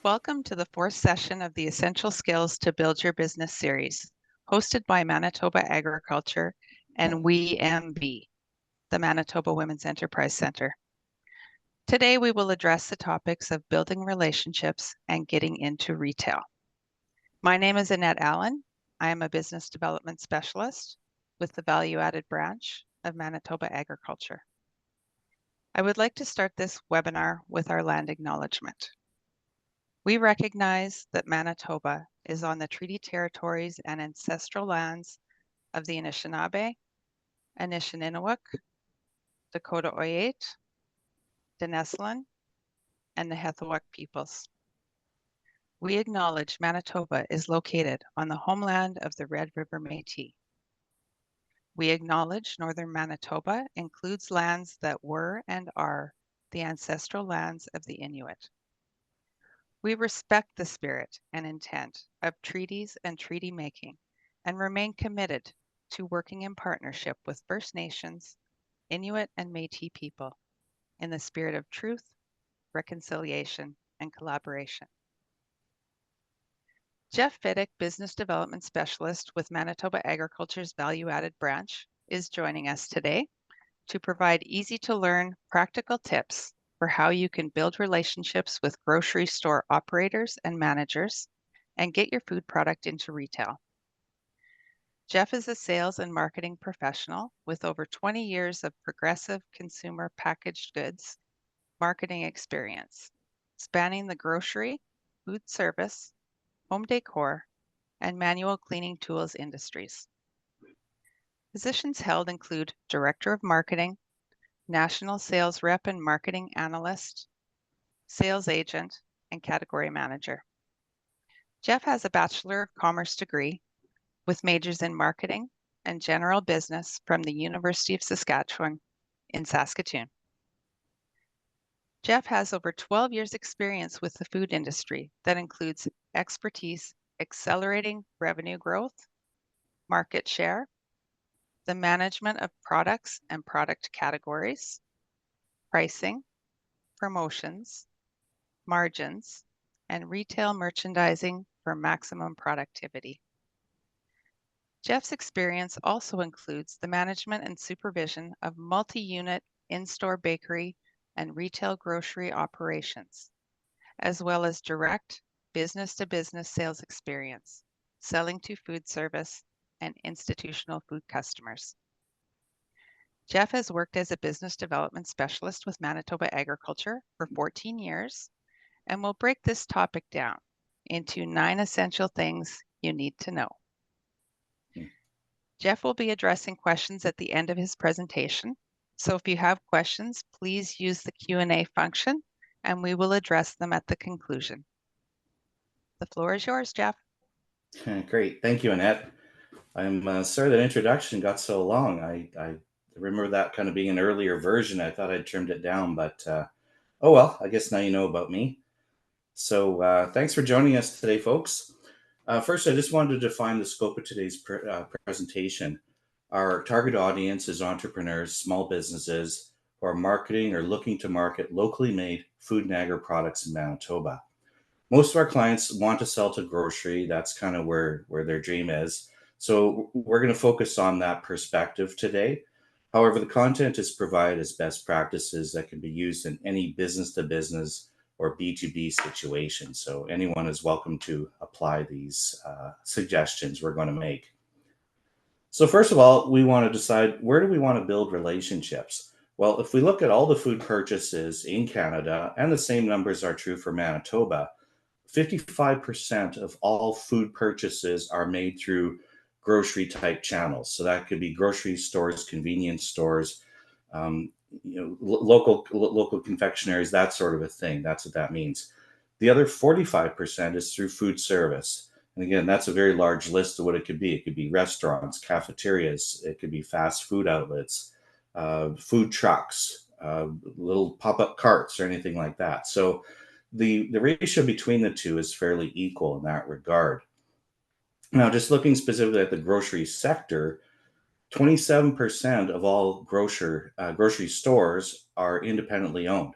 Welcome to the fourth session of the Essential Skills to Build Your Business series, hosted by Manitoba Agriculture and WeMB, the Manitoba Women's Enterprise Centre. Today, we will address the topics of building relationships and getting into retail. My name is Annette Allen. I am a business development specialist with the value-added branch of Manitoba Agriculture. I would like to start this webinar with our land acknowledgement. We recognize that Manitoba is on the treaty territories and ancestral lands of the Anishinaabe, Anishinaabe, Dakota Oyate, Deneslin, and the Hethouk peoples. We acknowledge Manitoba is located on the homeland of the Red River Métis. We acknowledge Northern Manitoba includes lands that were and are the ancestral lands of the Inuit. We respect the spirit and intent of treaties and treaty making and remain committed to working in partnership with First Nations, Inuit, and Métis people in the spirit of truth, reconciliation, and collaboration. Jeff Fiddick, Business Development Specialist with Manitoba Agriculture's Value-Added Branch, is joining us today to provide easy-to-learn practical tips for how you can build relationships with grocery store operators and managers and get your food product into retail. Jeff is a sales and marketing professional with over 20 years of progressive consumer packaged goods marketing experience, spanning the grocery, food service, home decor, and manual cleaning tools industries. Positions held include Director of Marketing, National Sales Rep and Marketing Analyst, Sales Agent, and Category Manager. Jeff has a Bachelor of Commerce degree with majors in Marketing and General Business from the University of Saskatchewan in Saskatoon. Jeff has over 12 years experience with the food industry that includes expertise accelerating revenue growth, market share, the management of products and product categories, pricing, promotions, margins, and retail merchandising for maximum productivity. Jeff's experience also includes the management and supervision of multi-unit in-store bakery and retail grocery operations, as well as direct business-to-business sales experience, selling to food service and institutional food customers. Jeff has worked as a business development specialist with Manitoba Agriculture for 14 years and will break this topic down into 9 essential things you need to know. Jeff will be addressing questions at the end of his presentation. So if you have questions, please use the Q&A function and we will address them at the conclusion. The floor is yours, Jeff. Great. Thank you, Annette. I'm sorry that introduction got so long. I remember that kind of being an earlier version. I thought I'd trimmed it down, but oh well, I guess now you know about me. So thanks for joining us today, folks. First, I just wanted to define the scope of today's presentation. Our target audience is entrepreneurs, small businesses who are marketing or looking to market locally made food and agri products in Manitoba. Most of our clients want to sell to grocery. That's kind of where their dream is. So we're going to focus on that perspective today. However, the content is provided as best practices that can be used in any business-to-business or B2B situation. So anyone is welcome to apply these suggestions we're going to make. So first of all, we want to decide, where do we want to build relationships? Well, if we look at all the food purchases in Canada, and the same numbers are true for Manitoba, 55% of all food purchases are made through grocery type channels. So that could be grocery stores, convenience stores, local confectionaries, that sort of a thing. That's what that means. The other 45% is through food service. And again, that's a very large list of what it could be. It could be restaurants, cafeterias, it could be fast food outlets, food trucks, little pop-up carts or anything like that. So the ratio between the two is fairly equal in that regard. Now, just looking specifically at the grocery sector, 27% of all grocery stores are independently owned.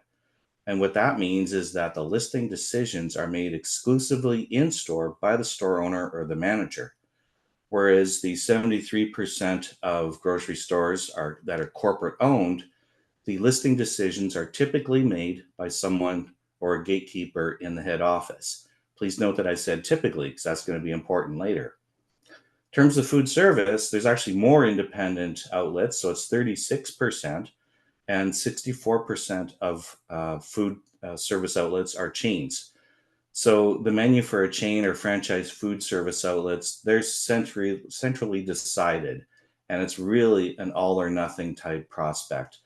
And what that means is that the listing decisions are made exclusively in store by the store owner or the manager. Whereas the 73% of grocery stores that are corporate owned, the listing decisions are typically made by someone or a gatekeeper in the head office. Please note that I said typically because that's going to be important later. In terms of food service, there's actually more independent outlets, so it's 36%, and 64% of food service outlets are chains. So the menu for a chain or franchise food service outlets, they're centrally decided, and it's really an all or nothing type prospect.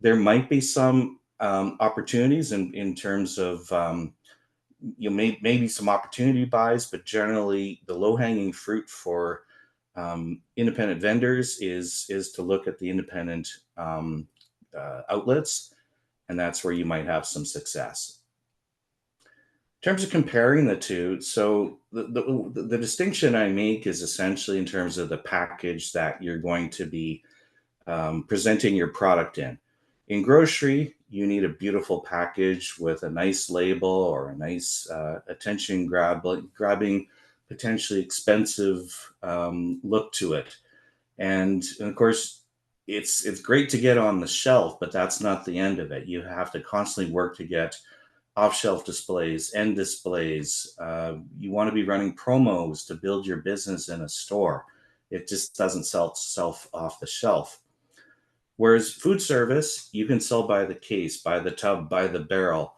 There might be some opportunities in terms of maybe some opportunity buys, but generally the low hanging fruit for independent vendors is to look at the independent outlets, and that's where you might have some success. In terms of comparing the two, so the distinction I make is essentially in terms of the package that you're going to be presenting your product in. In grocery, you need a beautiful package with a nice label or a nice attention grabbing, potentially expensive look to it. And of course, it's great to get on the shelf, but that's not the end of it. You have to constantly work to get off-shelf displays, end displays. You want to be running promos to build your business in a store. It just doesn't sell itself off the shelf. Whereas food service, you can sell by the case, by the tub, by the barrel.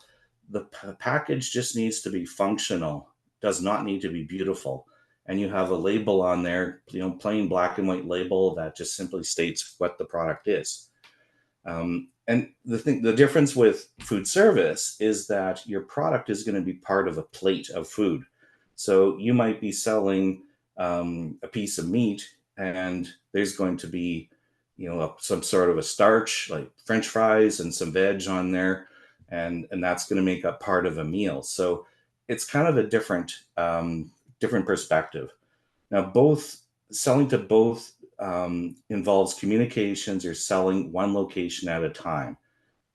The package just needs to be functional, does not need to be beautiful. And you have a label on there, plain black and white label that just simply states what the product is. And the difference with food service is that your product is going to be part of a plate of food. So you might be selling a piece of meat, and there's going to be some sort of a starch like French fries and some veg on there, and that's going to make up part of a meal. So it's kind of a different perspective. Now, both selling to both involves communications or selling one location at a time.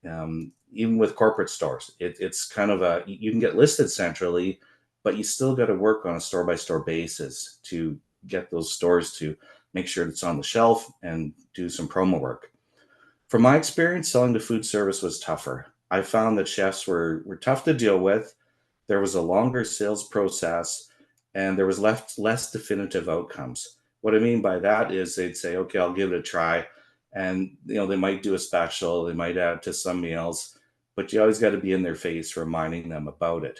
Even with corporate stores, it's kind of you can get listed centrally, but you still got to work on a store by store basis to get those stores to make sure it's on the shelf and do some promo work. From my experience, selling to food service was tougher. I found that chefs were tough to deal with. There was a longer sales process, and there was less definitive outcomes. What I mean by that is they'd say, okay, I'll give it a try. And they might do a special, they might add to some meals, but you always got to be in their face reminding them about it.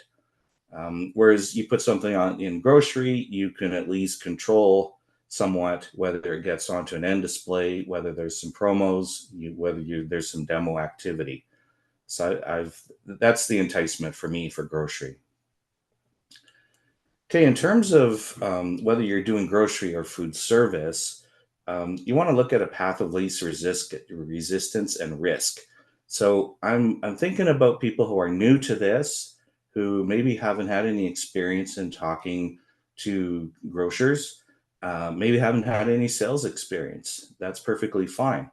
Whereas you put something on in grocery, you can at least control somewhat whether it gets onto an end display, whether there's some promos, there's some demo activity. So that's the enticement for me for grocery. Okay, in terms of whether you're doing grocery or food service, you want to look at a path of least resistance and risk. So I'm thinking about people who are new to this, who maybe haven't had any experience in talking to grocers, maybe haven't had any sales experience. That's perfectly fine.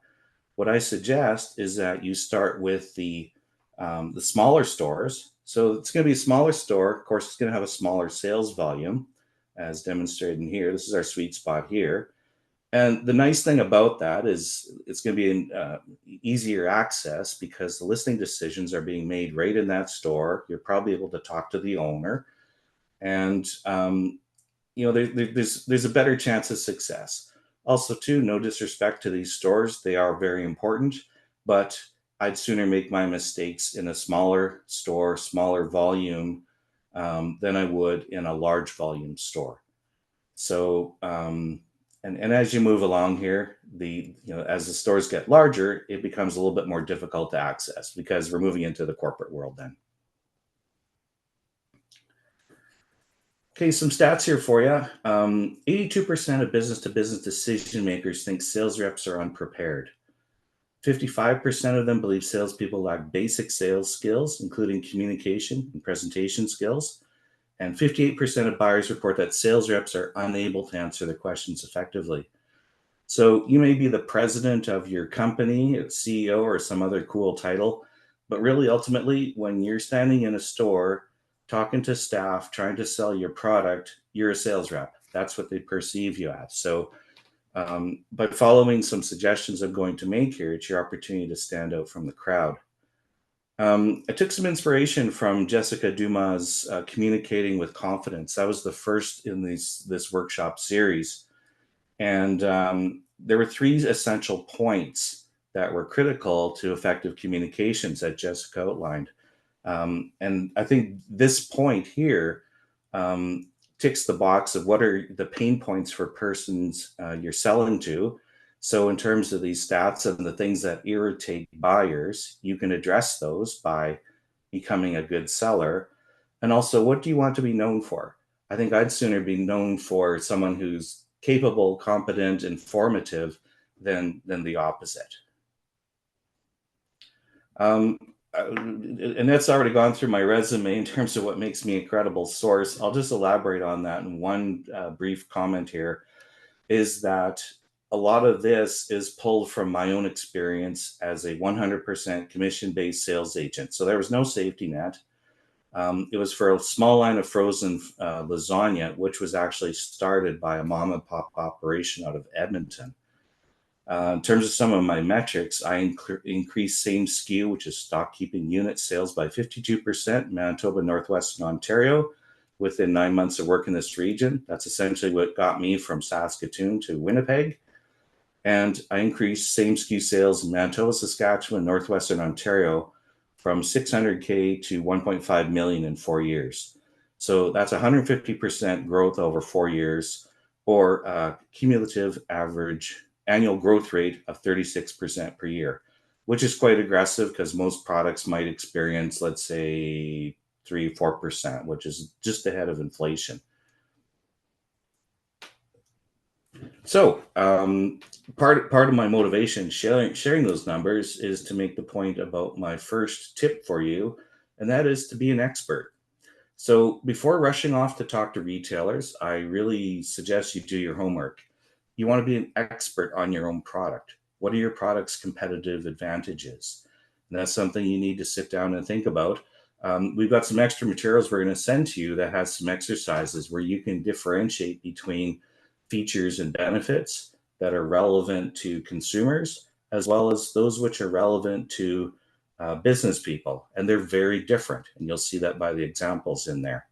What I suggest is that you start with the smaller stores. So it's going to be a smaller store. Of course, it's going to have a smaller sales volume, as demonstrated in here. This is our sweet spot here. And the nice thing about that is it's going to be an easier access because the listing decisions are being made right in that store. You're probably able to talk to the owner, and there's a better chance of success. Also, too, no disrespect to these stores, they are very important, but I'd sooner make my mistakes in a smaller store, smaller volume, than I would in a large volume store. So, and as you move along here, as the stores get larger, it becomes a little bit more difficult to access because we're moving into the corporate world then. Okay, some stats here for you. 82% of business-to-business decision makers think sales reps are unprepared. 55% of them believe salespeople lack basic sales skills, including communication and presentation skills. And 58% of buyers report that sales reps are unable to answer their questions effectively. So you may be the president of your company, CEO, or some other cool title, But really, ultimately, when you're standing in a store, talking to staff, trying to sell your product, you're a sales rep. That's what they perceive you as. So by following some suggestions I'm going to make here, it's your opportunity to stand out from the crowd. I took some inspiration from Jessica Dumas' Communicating with Confidence. That was the first in this workshop series. And there were three essential points that were critical to effective communications that Jessica outlined. And I think this point here ticks the box of what are the pain points for persons you're selling to. So in terms of these stats and the things that irritate buyers, you can address those by becoming a good seller. And also, what do you want to be known for? I think I'd sooner be known for someone who's capable, competent, informative than the opposite. And that's already gone through my resume in terms of what makes me a credible source. I'll just elaborate on that in one brief comment here, is that a lot of this is pulled from my own experience as a 100% commission-based sales agent. So there was no safety net. It was for a small line of frozen lasagna, which was actually started by a mom and pop operation out of Edmonton. In terms of some of my metrics, I increased same SKU, which is stock keeping unit sales, by 52% in Manitoba, Northwestern Ontario, within 9 months of work in this region. That's essentially what got me from Saskatoon to Winnipeg. And I increased same SKU sales in Manitoba, Saskatchewan, Northwestern Ontario from 600K to 1.5 million in 4 years. So that's 150% growth over 4 years, or a cumulative average annual growth rate of 36% per year, which is quite aggressive because most products might experience, let's say, 3-4%, which is just ahead of inflation. So part of my motivation sharing those numbers is to make the point about my first tip for you, and that is to be an expert. So before rushing off to talk to retailers, I really suggest you do your homework. You want to be an expert on your own product. What are your product's competitive advantages? And that's something you need to sit down and think about. We've got some extra materials we're going to send to you that has some exercises where you can differentiate between features and benefits that are relevant to consumers, as well as those which are relevant to business people. And they're very different. And you'll see that by the examples in there.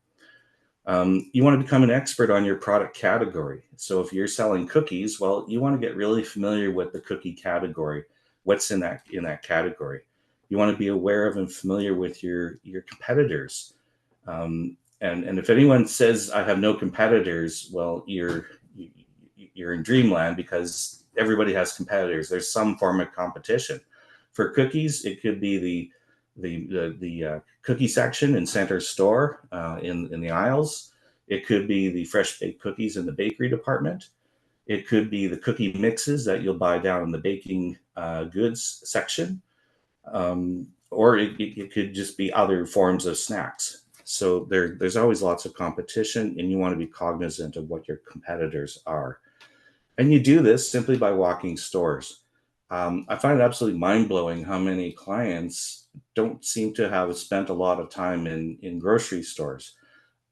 You want to become an expert on your product category. So if you're selling cookies, well, you want to get really familiar with the cookie category, what's in that category. You want to be aware of and familiar with your competitors. And if anyone says I have no competitors, well, you're in dreamland, because everybody has competitors. There's some form of competition. For cookies, it could be the cookie section in center store in the aisles. It could be the fresh baked cookies in the bakery department. It could be the cookie mixes that you'll buy down in the baking goods section. Or it could just be other forms of snacks. So there's always lots of competition, and you want to be cognizant of what your competitors are. And you do this simply by walking stores. I find it absolutely mind-blowing how many clients don't seem to have spent a lot of time in grocery stores.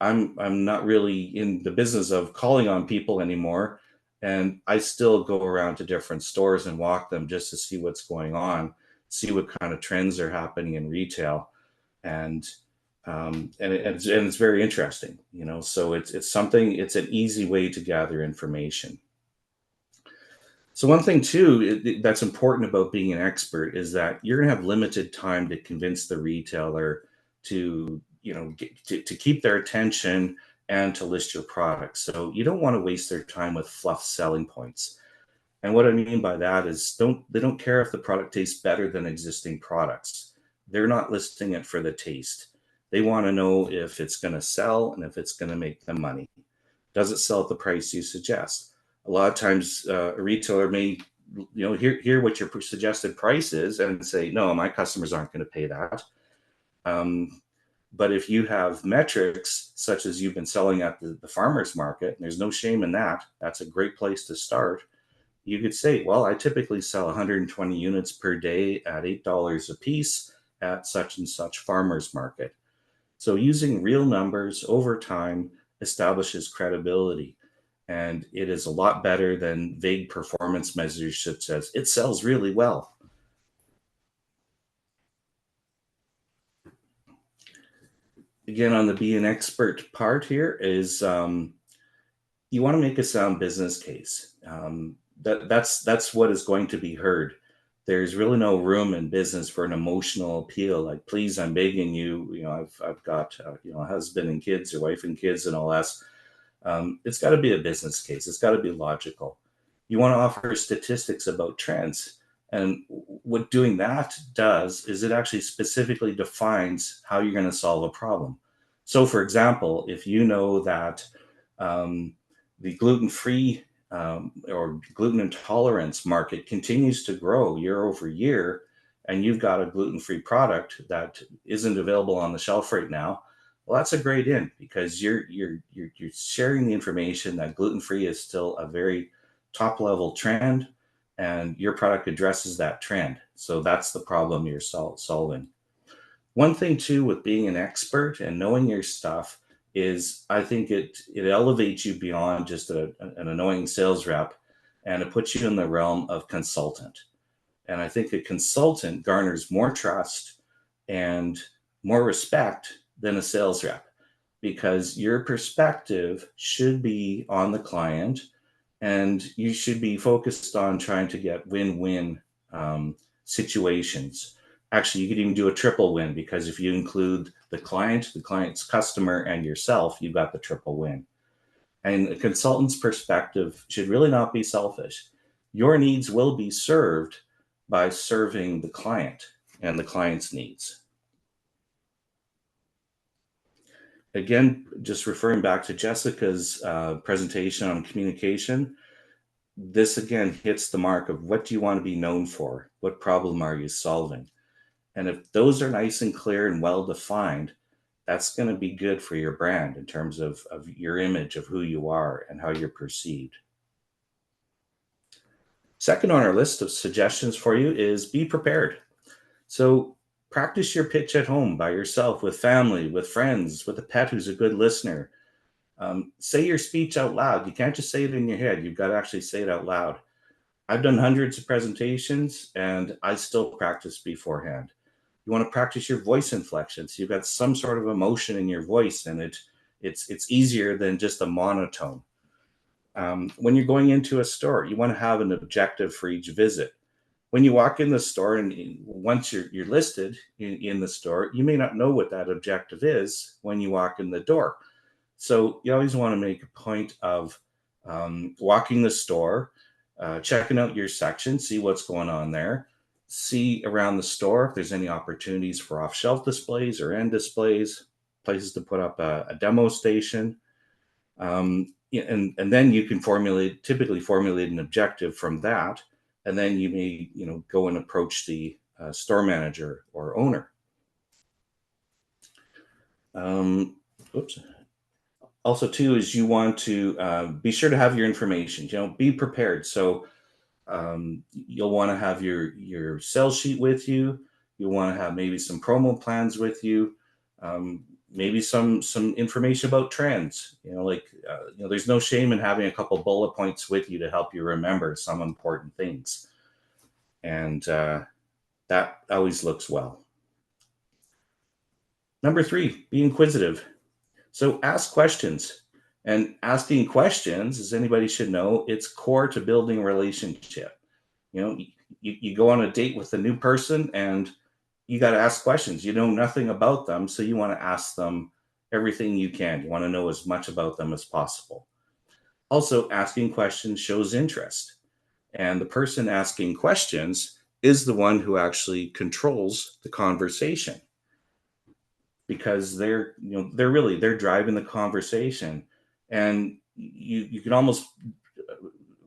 I'm not really in the business of calling on people anymore, and I still go around to different stores and walk them just to see what's going on, see what kind of trends are happening in retail, and it's very interesting, you know. So it's an easy way to gather information. So one thing too that's important about being an expert is that you're going to have limited time to convince the retailer to, to keep their attention and to list your product. So you don't want to waste their time with fluff selling points. And what I mean by that is they don't care if the product tastes better than existing products. They're not listing it for the taste. They want to know if it's going to sell and if it's going to make them money. Does it sell at the price you suggest? A lot of times a retailer may hear what your suggested price is and say, no, my customers aren't going to pay that. But if you have metrics such as you've been selling at the farmer's market, and there's no shame in that, that's a great place to start. You could say, well, I typically sell 120 units per day at $8 a piece, at such and such farmer's market. So using real numbers over time establishes credibility. And it is a lot better than vague performance measures such as it sells really well. Again, on the be an expert part here is you want to make a sound business case. That's what is going to be heard. There's really no room in business for an emotional appeal, like "Please, I'm begging you." I've got a husband and kids, or wife and kids, and all that. It's got to be a business case. It's got to be logical. You want to offer statistics about trends, and what doing that does is it actually specifically defines how you're going to solve a problem. So, for example, if you know that the gluten-free or gluten intolerance market continues to grow year over year, and you've got a gluten-free product that isn't available on the shelf right now, well, that's a great in, because you're sharing the information that gluten-free is still a very top level trend, and your product addresses that trend. So that's the problem you're solving. One thing too with being an expert and knowing your stuff is I think it elevates you beyond just an annoying sales rep, and it puts you in the realm of consultant. And I think a consultant garners more trust and more respect than a sales rep, because your perspective should be on the client, and you should be focused on trying to get win-win situations. Actually, you could even do a triple win, because if you include the client's customer, and yourself, you've got the triple win. And a consultant's perspective should really not be selfish. Your needs will be served by serving the client and the client's needs. Again, just referring back to Jessica's presentation on communication, this again hits the mark of what do you want to be known for? What problem are you solving? And if those are nice and clear and well defined, that's going to be good for your brand in terms of your image of who you are and how you're perceived. Second on our list of suggestions for you is be prepared. So practice your pitch at home by yourself, with family, with friends, with a pet who's a good listener. Say your speech out loud. You can't just say it in your head. You've got to actually say it out loud. I've done hundreds of presentations, and I still practice beforehand. You want to practice your voice inflections. You've got some sort of emotion in your voice, and it's easier than just a monotone. When you're going into a store, you want to have an objective for each visit. When you walk in the store, and once you're listed in the store, you may not know what that objective is when you walk in the door. So you always want to make a point of walking the store, checking out your section, see what's going on there, see around the store if there's any opportunities for off-shelf displays or end displays, places to put up a demo station. And then you can typically formulate an objective from that, and then you may go and approach the store manager or owner. Oops. Also, too, is you want to be sure to have your information. Be prepared. So you'll want to have your sales sheet with you. You'll want to have maybe some promo plans with you. Maybe some information about trends. There's no shame in having a couple bullet points with you to help you remember some important things, and that always looks well. Number 3, be inquisitive. So ask questions. And asking questions, as anybody should know, it's core to building a relationship. You go on a date with a new person, and you got to ask questions. You know nothing about them, so you want to ask them everything you can. You want to know as much about them as possible. Also, asking questions shows interest. And the person asking questions is the one who actually controls the conversation, because they're driving the conversation, and you can almost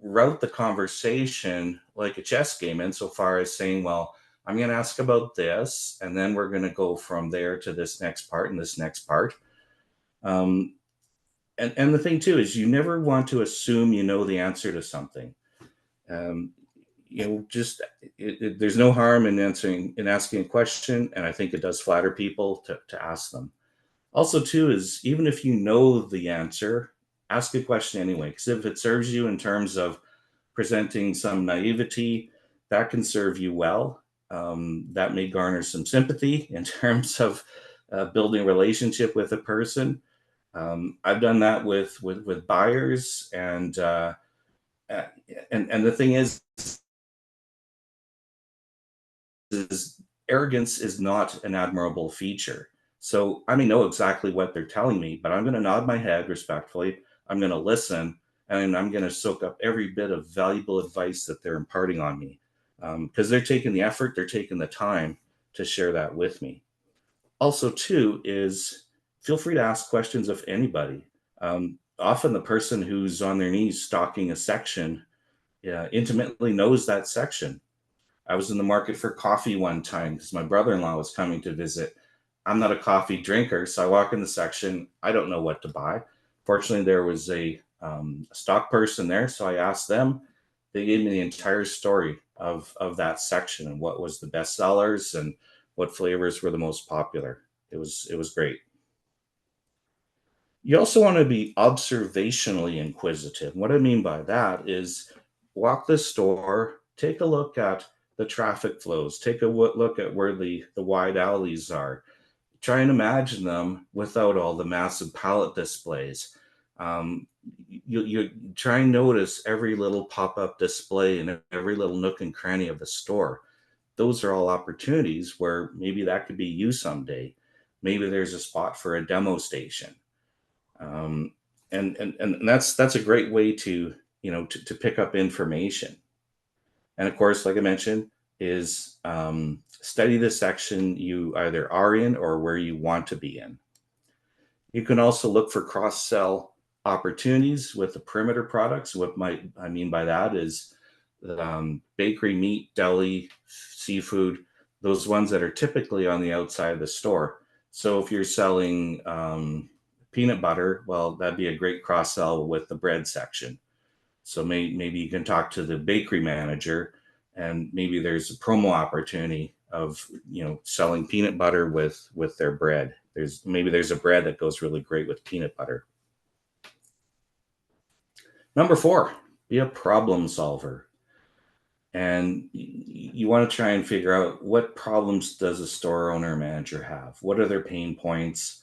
route the conversation like a chess game insofar as saying, well, I'm going to ask about this, and then we're going to go from there to this next part and this next part. And the thing too is you never want to assume you know the answer to something. just there's no harm in asking a question, and I think it does flatter people to ask them. Also, too, is even if you know the answer, ask a question anyway, because if it serves you in terms of presenting some naivety, that can serve you well. That may garner some sympathy in terms of building a relationship with a person. I've done that with buyers, uh, and the thing is arrogance is not an admirable feature. So I may know exactly what they're telling me, but I'm going to nod my head respectfully. I'm going to listen, and I'm going to soak up every bit of valuable advice that they're imparting on me, because they're taking the effort, they're taking the time to share that with me. Also, too, is feel free to ask questions of anybody. Often the person who's on their knees stocking a section intimately knows that section. I was in the market for coffee one time because my brother-in-law was coming to visit. I'm not a coffee drinker, so I walk in the section. I don't know what to buy. Fortunately, there was a stock person there, so I asked them. They gave me the entire story of that section and what was the best sellers and what flavors were the most popular. It was great. You also want to be observationally inquisitive. What I mean by that is walk the store, take a look at the traffic flows, take a look at where the wide alleys are. Try and imagine them without all the massive pallet displays. Um, you try and notice every little pop-up display and every little nook and cranny of the store. Those are all opportunities where maybe that could be you someday. Maybe there's a spot for a demo station, um, and that's a great way to to pick up information. And of course, like I mentioned, is study the section you either are in or where you want to be in. You can also look for cross sell opportunities with the perimeter products. What might I mean by that is bakery, meat, deli, seafood, those ones that are typically on the outside of the store. So if you're selling peanut butter, well, that'd be a great cross sell with the bread section. So maybe you can talk to the bakery manager, and maybe there's a promo opportunity of selling peanut butter with their bread. There's a bread that goes really great with peanut butter. Number 4, be a problem solver. And you want to try and figure out what problems does a store owner or manager have? What are their pain points?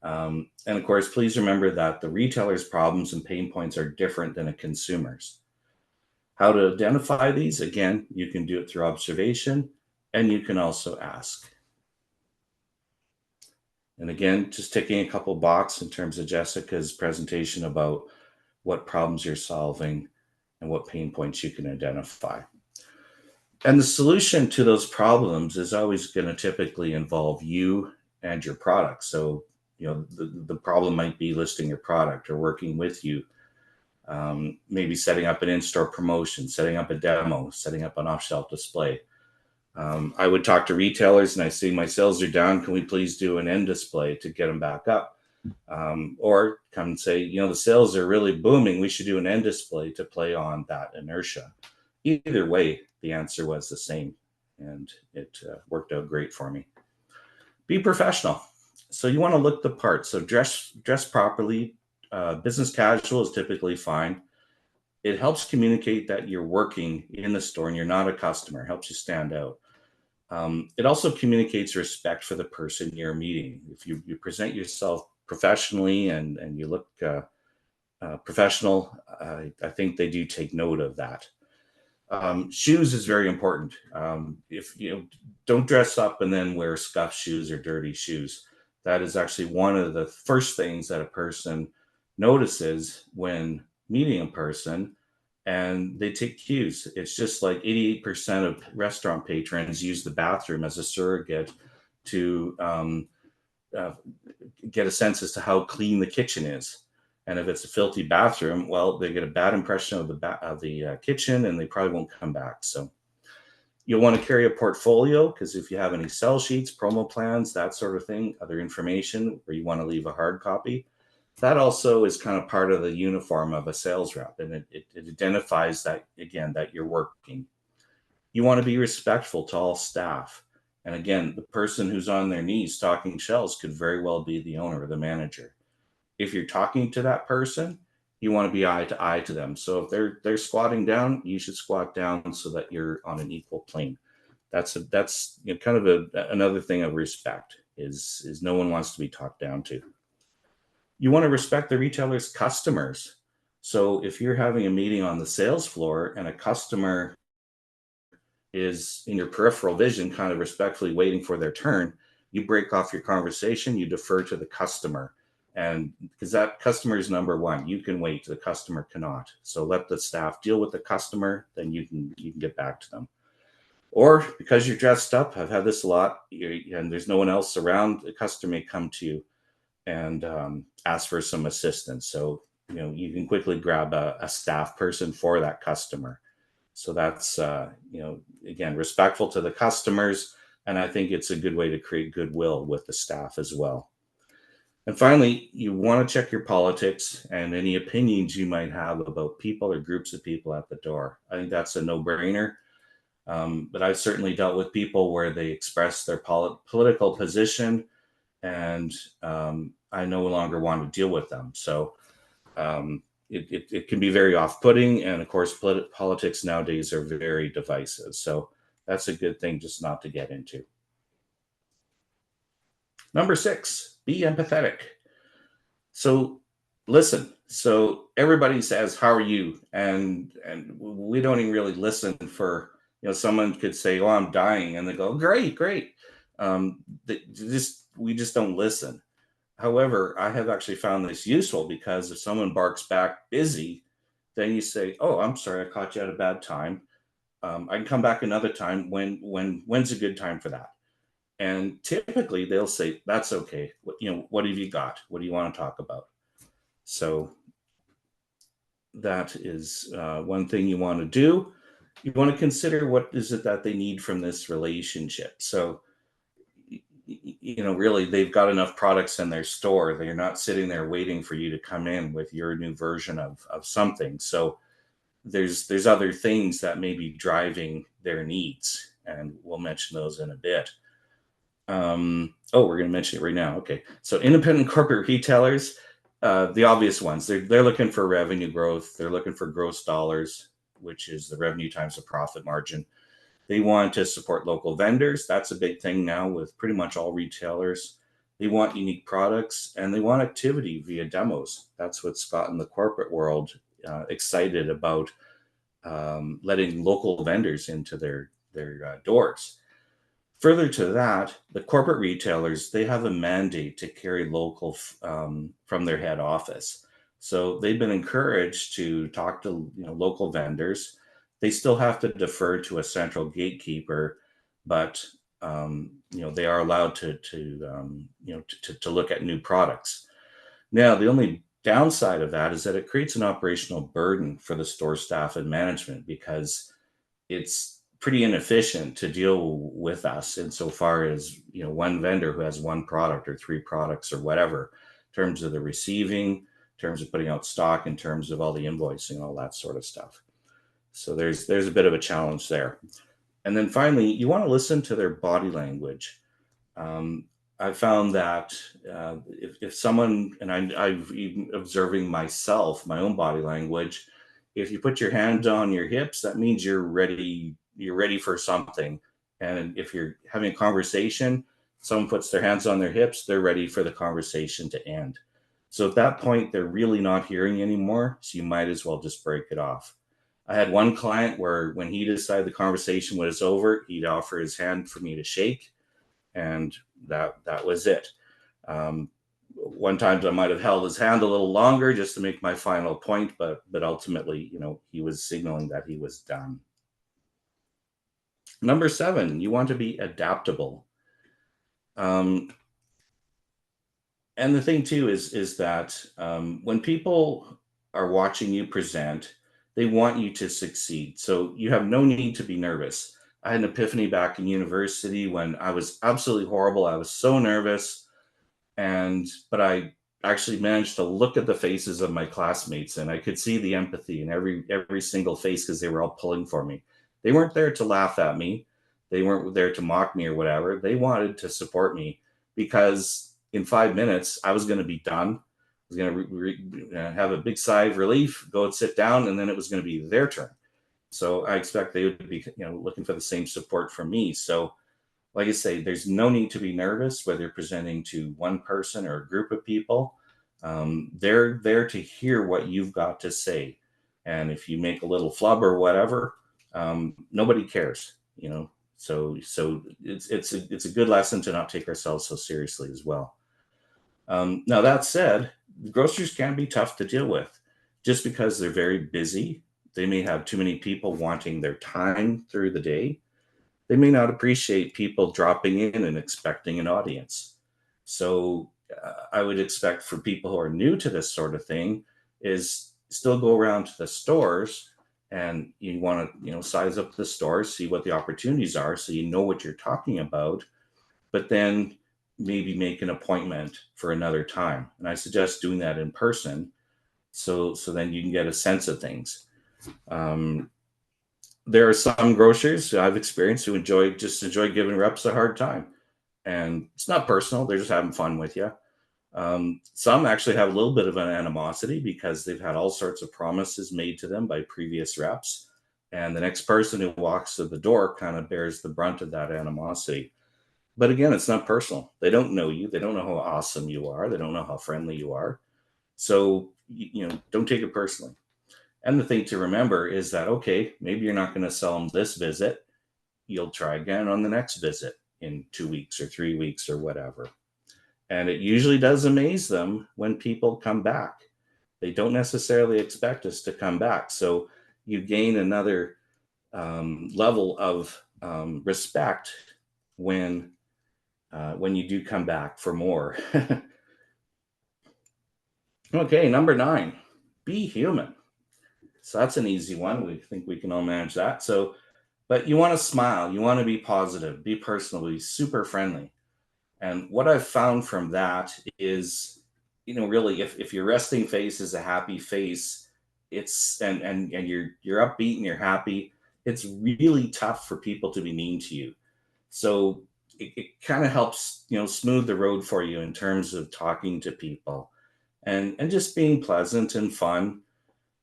And of course, please remember that the retailer's problems and pain points are different than a consumer's. How to identify these? Again, you can do it through observation, and you can also ask. And again, just ticking a couple boxes in terms of Jessica's presentation about what problems you're solving and what pain points you can identify. And the solution to those problems is always going to typically involve you and your product. So, the problem might be listing your product or working with you, maybe setting up an in-store promotion, setting up a demo, setting up an off-shelf display. I would talk to retailers and I see my sales are down. Can we please do an end display to get them back up? Or come and say, the sales are really booming. We should do an end display to play on that inertia. Either way, the answer was the same, and it worked out great for me. Be professional. So you want to look the part. So dress properly. Business casual is typically fine. It helps communicate that you're working in the store and you're not a customer. It helps you stand out. It also communicates respect for the person you're meeting. If you present yourself professionally and you look professional, I think they do take note of that. Shoes is very important. If don't dress up and then wear scuffed shoes or dirty shoes. That is actually one of the first things that a person notices when meeting a person, and they take cues. It's just like 88% of restaurant patrons use the bathroom as a surrogate to uh, get a sense as to how clean the kitchen is. And if it's a filthy bathroom, well, they get a bad impression of the kitchen, and they probably won't come back. So you'll want to carry a portfolio, because if you have any sell sheets, promo plans, that sort of thing, other information, where you want to leave a hard copy, that also is kind of part of the uniform of a sales rep, and it identifies that, again, that you're working. You want to be respectful to all staff. And again, the person who's on their knees stocking shelves could very well be the owner or the manager. If you're talking to that person, you want to be eye to eye to them. So if they're squatting down, you should squat down so that you're on an equal plane. That's kind of another thing of respect is no one wants to be talked down to. You want to respect the retailer's customers. So if you're having a meeting on the sales floor and a customer is in your peripheral vision, kind of respectfully waiting for their turn, you break off your conversation, you defer to the customer. And because that customer is number one, you can wait, the customer cannot. So let the staff deal with the customer, then you can get back to them. Or because you're dressed up, I've had this a lot, and there's no one else around, the customer may come to you and ask for some assistance. So you can quickly grab a staff person for that customer. So that's again, respectful to the customers, and I think it's a good way to create goodwill with the staff as well. And finally, you want to check your politics and any opinions you might have about people or groups of people at the door. I think that's a no-brainer. But I've certainly dealt with people where they express their political position, and I no longer want to deal with them. So it can be very off-putting, and of course, politics nowadays are very divisive. So that's a good thing just not to get into. Number 6, be empathetic. So listen. So everybody says, "How are you?" And we don't even really listen for. Someone could say, "Oh, I'm dying," and they go, "Great, great." We just don't listen. However, I have actually found this useful because if someone barks back busy, then you say, "Oh, I'm sorry, I caught you at a bad time. I can come back another time. When's a good time for that?" And typically they'll say, "That's okay. What have you got? What do you want to talk about?" So that is one thing you want to do. You want to consider what is it that they need from this relationship. So really they've got enough products in their store. They're not sitting there waiting for you to come in with your new version of something. So there's other things that may be driving their needs, and we'll mention those in a bit. We're going to mention it right now. Okay. So independent corporate retailers, the obvious ones, they're looking for revenue growth. They're looking for gross dollars, which is the revenue times the profit margin. They want to support local vendors. That's a big thing now with pretty much all retailers. They want unique products, and they want activity via demos. That's what's gotten the corporate world excited about letting local vendors into their doors. Further to that, the corporate retailers, they have a mandate to carry local from their head office. So they've been encouraged to talk to local vendors. They still have to defer to a central gatekeeper, but they are allowed to look at new products. Now, the only downside of that is that it creates an operational burden for the store staff and management, because it's pretty inefficient to deal with us insofar as one vendor who has one product or 3 products or whatever, in terms of the receiving, in terms of putting out stock, in terms of all the invoicing, all that sort of stuff. So there's a bit of a challenge there. And then finally, you want to listen to their body language. I found that if someone, and I've even observing myself, my own body language, if you put your hands on your hips, that means you're ready for something. And if you're having a conversation, someone puts their hands on their hips, they're ready for the conversation to end. So at that point, they're really not hearing anymore. So you might as well just break it off. I had one client where when he decided the conversation was over, he'd offer his hand for me to shake, and that was it. One time I might have held his hand a little longer just to make my final point, but ultimately, he was signaling that he was done. Number 7, you want to be adaptable. And the thing too is that when people are watching you present, they want you to succeed. So you have no need to be nervous. I had an epiphany back in university when I was absolutely horrible. I was so nervous, but I actually managed to look at the faces of my classmates, and I could see the empathy in every single face, because they were all pulling for me. They weren't there to laugh at me. They weren't there to mock me or whatever. They wanted to support me because in 5 minutes I was going to be done. I was going to have a big sigh of relief, go and sit down, and then it was going to be their turn. So I expect they would be, looking for the same support from me. So, like I say, there's no need to be nervous whether you're presenting to one person or a group of people. They're there to hear what you've got to say, and if you make a little flub or whatever, nobody cares. So it's a good lesson to not take ourselves so seriously as well. Now that said, grocers can be tough to deal with, just because they're very busy. They may have too many people wanting their time through the day. They may not appreciate people dropping in and expecting an audience. So I would expect for people who are new to this sort of thing is still go around to the stores, and you want to size up the stores, see what the opportunities are, so you know what you're talking about, but then maybe make an appointment for another time. And I suggest doing that in person, so then you can get a sense of things. There are some grocers I've experienced who enjoy giving reps a hard time, and it's not personal; they're just having fun with you. Some actually have a little bit of an animosity because they've had all sorts of promises made to them by previous reps, and the next person who walks through the door kind of bears the brunt of that animosity. But again, it's not personal. They don't know you. They don't know how awesome you are. They don't know how friendly you are. So don't take it personally. And the thing to remember is that, okay, maybe you're not going to sell them this visit. You'll try again on the next visit in 2 weeks or 3 weeks or whatever. And it usually does amaze them when people come back. They don't necessarily expect us to come back. So you gain another level of respect when you do come back for more. Okay, number 9, be human. So that's an easy one. We think we can all manage that. So, but you want to smile, you want to be positive, be personal, be super friendly. And what I've found from that is, really, if your resting face is a happy face, it's and you're upbeat and you're happy, it's really tough for people to be mean to you. So it kind of helps, smooth the road for you in terms of talking to people, and just being pleasant and fun.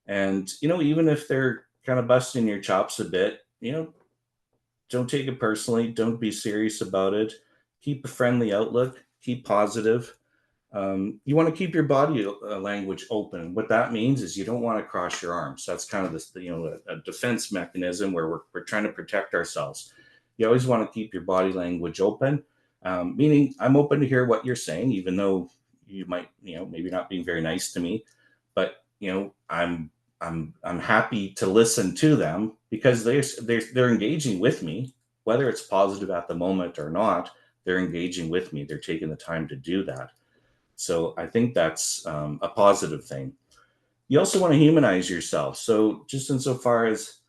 And even if they're kind of busting your chops a bit, don't take it personally. Don't be serious about it. Keep a friendly outlook. Keep positive. You want to keep your body language open. What that means is you don't want to cross your arms. That's kind of this, a defense mechanism where we're trying to protect ourselves. You always want to keep your body language open, meaning I'm open to hear what you're saying, even though you might, maybe not being very nice to me, but I'm happy to listen to them because they're engaging with me, whether it's positive at the moment or not. They're engaging with me. They're taking the time to do that. So I think that's a positive thing. You also want to humanize yourself. So just insofar as,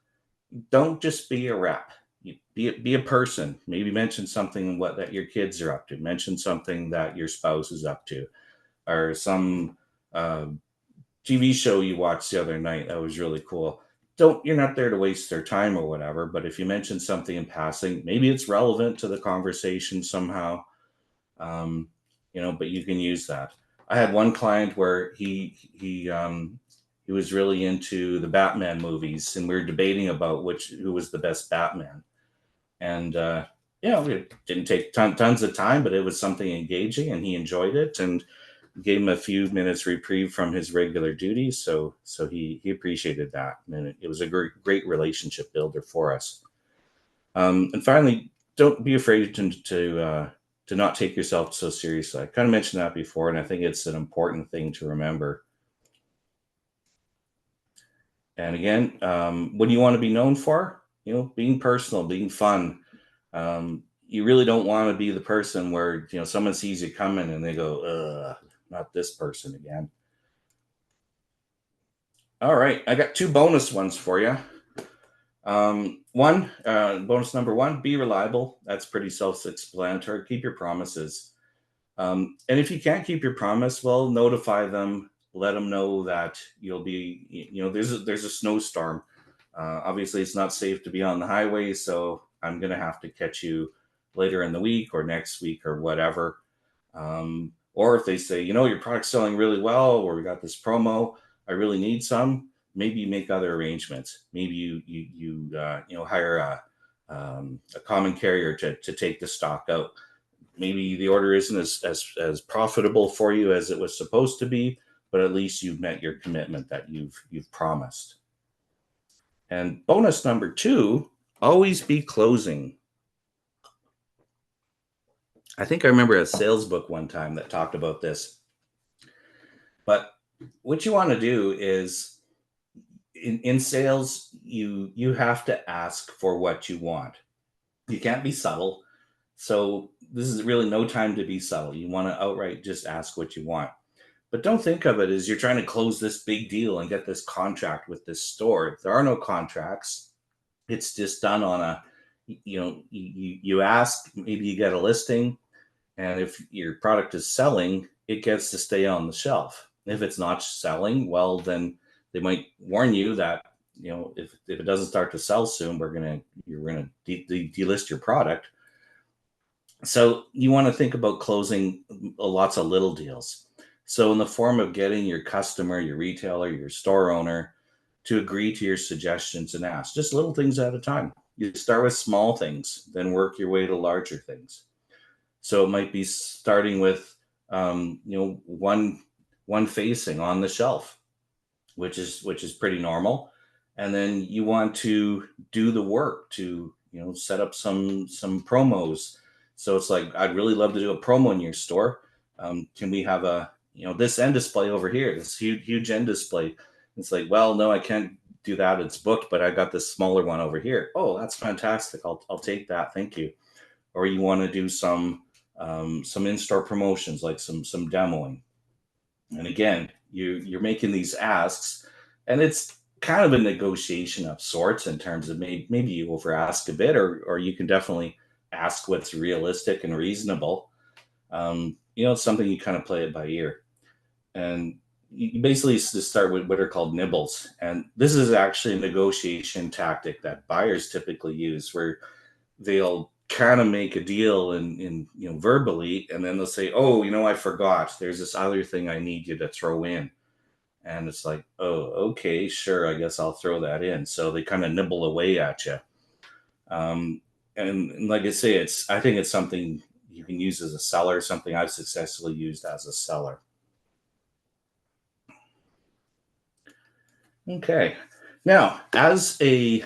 don't just be a rep. Be a person. Maybe mention something that your kids are up to. Mention something that your spouse is up to, or some TV show you watched the other night that was really cool. You're not there to waste their time or whatever, but if you mention something in passing, maybe it's relevant to the conversation somehow. But you can use that. I had one client where he was really into the Batman movies, and we were debating about who was the best Batman. And it didn't take tons of time, but it was something engaging, and he enjoyed it, and gave him a few minutes reprieve from his regular duties. So he appreciated that, and it was a great relationship builder for us. And finally, don't be afraid to not take yourself so seriously. I kind of mentioned that before, and I think it's an important thing to remember. And again, what do you want to be known for? Being personal, being fun. You really don't want to be the person where someone sees you coming and they go, "Ugh, not this person again." All right, I got 2 bonus ones for you. Bonus number 1: be reliable. That's pretty self-explanatory. Keep your promises. And if you can't keep your promise, well, notify them. Let them know that you'll be, there's a snowstorm. Obviously, it's not safe to be on the highway, so I'm going to have to catch you later in the week or next week or whatever. Or if they say, your product's selling really well, or we got this promo, I really need some. Maybe you make other arrangements. Maybe you hire a common carrier to take the stock out. Maybe the order isn't as profitable for you as it was supposed to be, but at least you've met your commitment that you've promised. And bonus number 2, always be closing. I think I remember a sales book one time that talked about this. But what you want to do is in sales, you have to ask for what you want. You can't be subtle. So this is really no time to be subtle. You want to outright just ask what you want. But don't think of it as you're trying to close this big deal and get this contract with this store. There are no contracts. It's just done on a, you ask, maybe you get a listing, and if your product is selling, it gets to stay on the shelf. If it's not selling, well, then they might warn you that, if it doesn't start to sell soon, you're gonna delist your product. So you want to think about closing lots of little deals. So in the form of getting your customer, your retailer, your store owner to agree to your suggestions and ask, just little things at a time. You start with small things, then work your way to larger things. So it might be starting with, one facing on the shelf, which is pretty normal. And then you want to do the work to, set up some promos. So it's like, I'd really love to do a promo in your store. Can we have this end display over here, this huge end display? It's like, well, no, I can't do that. It's booked, but I got this smaller one over here. Oh, that's fantastic. I'll take that. Thank you. Or you want to do some in-store promotions, like some demoing. And again, you're making these asks, and it's kind of a negotiation of sorts in terms of maybe you over ask a bit, or you can definitely ask what's realistic and reasonable. It's something you kind of play it by ear. And you basically just start with what are called nibbles. And this is actually a negotiation tactic that buyers typically use, where they'll kind of make a deal in verbally, and then they'll say, oh, I forgot, there's this other thing I need you to throw in. And it's like, oh, okay, sure, I guess I'll throw that in. So they kind of nibble away at you. And like I say, I think it's something you can use as a seller, something I've successfully used as a seller. Okay. Now, as a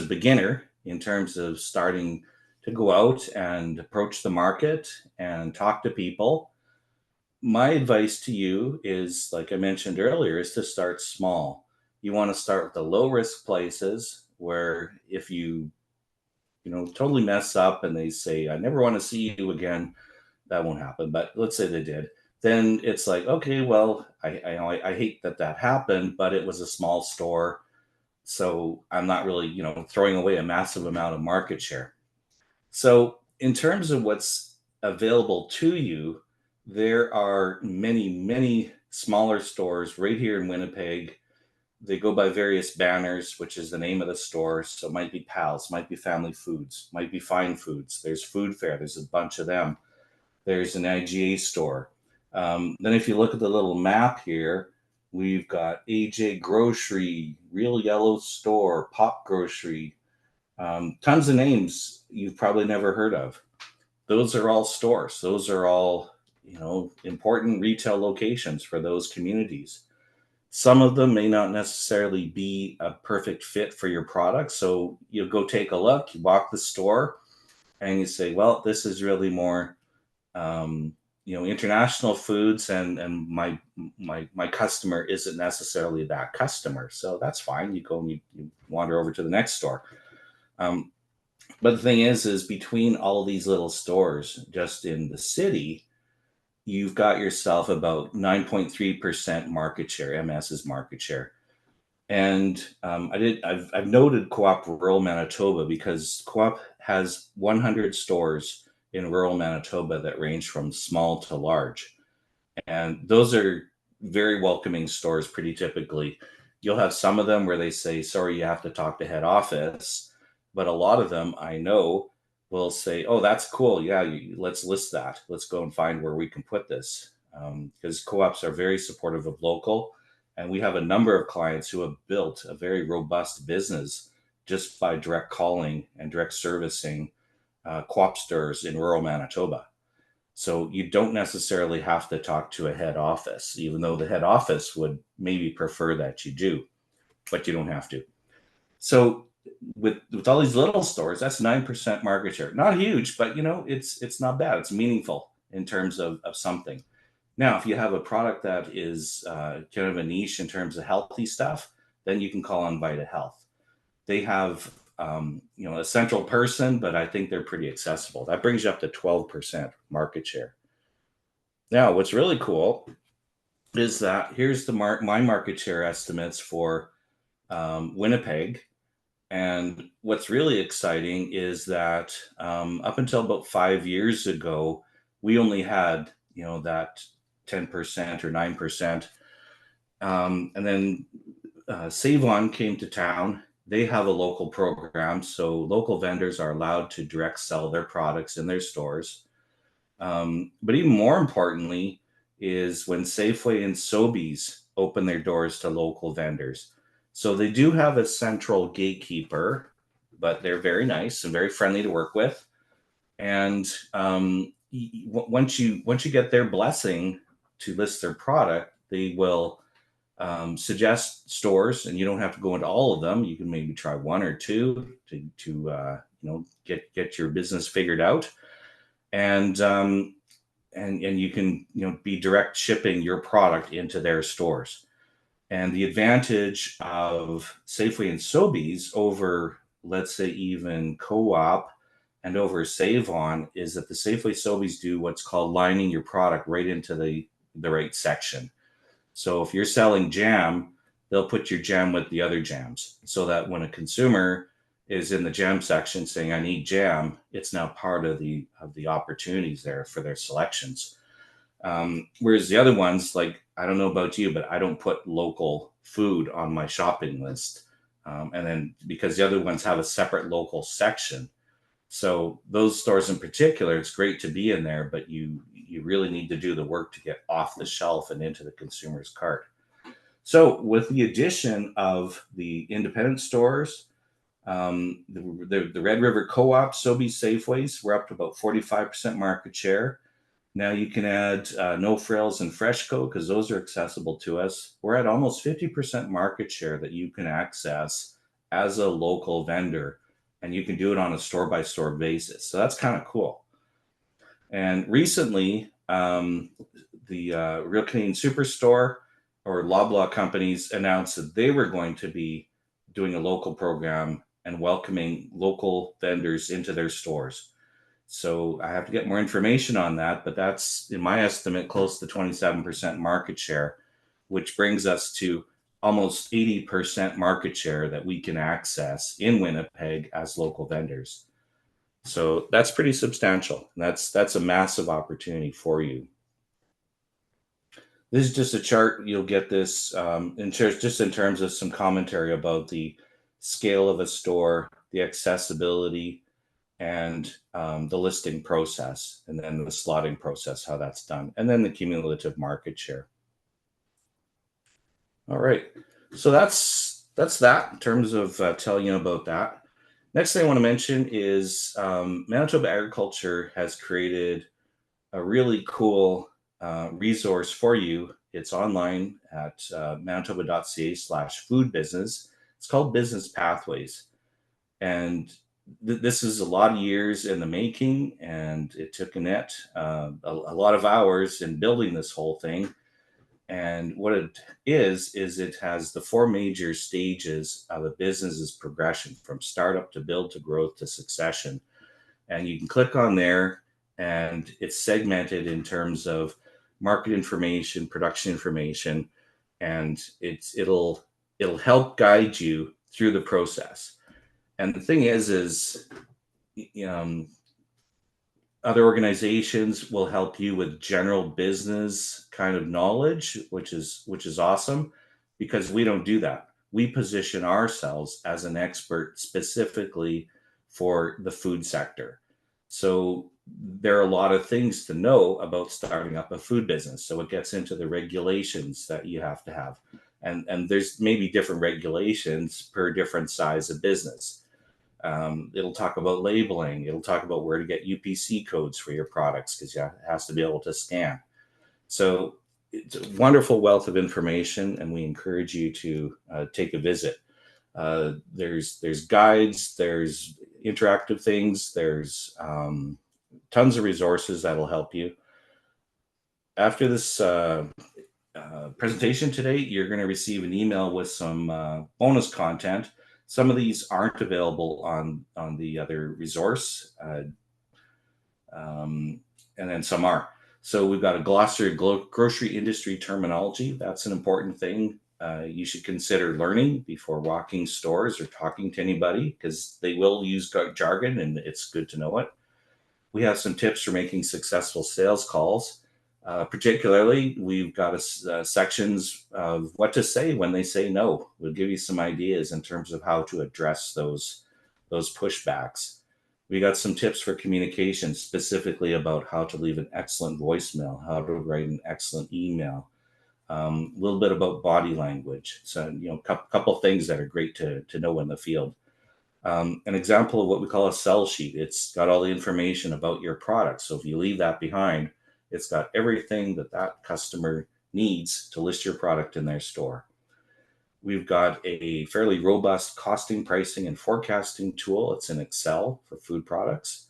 beginner, in terms of starting to go out and approach the market and talk to people, my advice to you is, like I mentioned earlier, is to start small. You want to start with the low risk places where if you totally mess up and they say, I never want to see you again, that won't happen. But let's say they did. Then it's like, okay, well, I hate that happened, but it was a small store. So I'm not really, throwing away a massive amount of market share. So in terms of what's available to you, there are many, many smaller stores right here in Winnipeg. They go by various banners, which is the name of the store. So it might be Pals, might be Family Foods, might be Fine Foods. There's Food Fair. There's a bunch of them. There's an IGA store. Then if you look at the little map here, we've got AJ Grocery, Real Yellow Store, Pop Grocery, tons of names you've probably never heard of. Those are all stores. Those are all, important retail locations for those communities. Some of them may not necessarily be a perfect fit for your product. So you go take a look, you walk the store, and you say, well, this is really more international foods, and my customer isn't necessarily that customer, so that's fine. You go and you wander over to the next store. But the thing is between all of these little stores just in the city, you've got yourself about 9.3% market share, MS's market share. And I've noted Co-op Rural Manitoba, because Co-op has 100 stores in rural Manitoba that range from small to large. And those are very welcoming stores pretty typically. You'll have some of them where they say, sorry, you have to talk to head office. But a lot of them I know will say, oh, that's cool. Yeah, let's list that. Let's go and find where we can put this. Because co-ops are very supportive of local. And we have a number of clients who have built a very robust business just by direct calling and direct servicing co-op stores in rural Manitoba. So you don't necessarily have to talk to a head office, even though the head office would maybe prefer that you do, but you don't have to. So with all these little stores, that's 9% market share. Not huge, but it's not bad. It's meaningful in terms of something. Now, if you have a product that is kind of a niche in terms of healthy stuff, then you can call on Vita Health. They have a central person, but I think they're pretty accessible. That brings you up to 12% market share. Now, what's really cool is that here's my market share estimates for Winnipeg. And what's really exciting is that up until about 5 years ago, we only had, that 10% or 9%. And then Save-On came to town. They have a local program, so local vendors are allowed to direct sell their products in their stores. But even more importantly is when Safeway and Sobeys open their doors to local vendors. So they do have a central gatekeeper, but they're very nice and very friendly to work with. And once you get their blessing to list their product, they will suggest stores, and you don't have to go into all of them. You can maybe try one or two to get your business figured out, and you can be direct shipping your product into their stores. And the advantage of Safeway and Sobeys over, let's say, even Co-op and over Save-On is that the Safeway Sobeys do what's called lining your product right into the right section. So if you're selling jam, they'll put your jam with the other jams so that when a consumer is in the jam section saying, I need jam, it's now part of the opportunities there for their selections. Whereas the other ones, like, I don't know about you, but I don't put local food on my shopping list. And then because the other ones have a separate local section. So those stores in particular, it's great to be in there, but you really need to do the work to get off the shelf and into the consumer's cart. So with the addition of the independent stores, the Red River Co-op, Sobeys, Safeways, we're up to about 45% market share. Now you can add No Frills and Freshco because those are accessible to us. We're at almost 50% market share that you can access as a local vendor, and you can do it on a store-by-store basis. So that's kind of cool. And recently, the Real Canadian Superstore or Loblaw companies announced that they were going to be doing a local program and welcoming local vendors into their stores. So I have to get more information on that, but that's, in my estimate, close to 27% market share, which brings us to almost 80% market share that we can access in Winnipeg as local vendors. So that's pretty substantial. That's a massive opportunity for you. This is just a chart. You'll get this just in terms of some commentary about the scale of a store, the accessibility, and the listing process, and then the slotting process, how that's done, and then the cumulative market share. All right, so that's that in terms of telling you about that. Next thing I want to mention is Manitoba Agriculture has created a really cool resource for you. It's online at manitoba.ca/food business. It's called Business Pathways. And this is a lot of years in the making, and it took Annette a lot of hours in building this whole thing. And what it is it has the 4 major stages of a business's progression from startup to build to growth to succession. And you can click on there, and it's segmented in terms of market information, production information, and it'll help guide you through the process. And the thing is other organizations will help you with general business kind of knowledge, which is awesome, because we don't do that. we position ourselves as an expert specifically for the food sector. So there are a lot of things to know about starting up a food business. So it gets into the regulations that you have to have. And there's maybe different regulations per different size of business. It'll talk about labeling. It'll talk about where to get UPC codes for your products because it has to be able to scan. So it's a wonderful wealth of information, and we encourage you to take a visit. There's guides, there's interactive things, there's tons of resources that'll help you. After this presentation today, you're going to receive an email with some bonus content. Some of these aren't available on the other resource, and then some are. So we've got a glossary of grocery industry terminology. That's an important thing. You should consider learning before walking stores or talking to anybody because they will use jargon and it's good to know it. We have some tips for making successful sales calls. Particularly, we've got sections of what to say when they say no. We'll give you some ideas in terms of how to address those pushbacks. We got some tips for communication, specifically about how to leave an excellent voicemail, how to write an excellent email, a little bit about body language. So, a couple of things that are great to know in the field. An example of what we call a sell sheet. It's got all the information about your product. So if you leave that behind, it's got everything that customer needs to list your product in their store. We've got a fairly robust costing, pricing, and forecasting tool. It's in Excel for food products.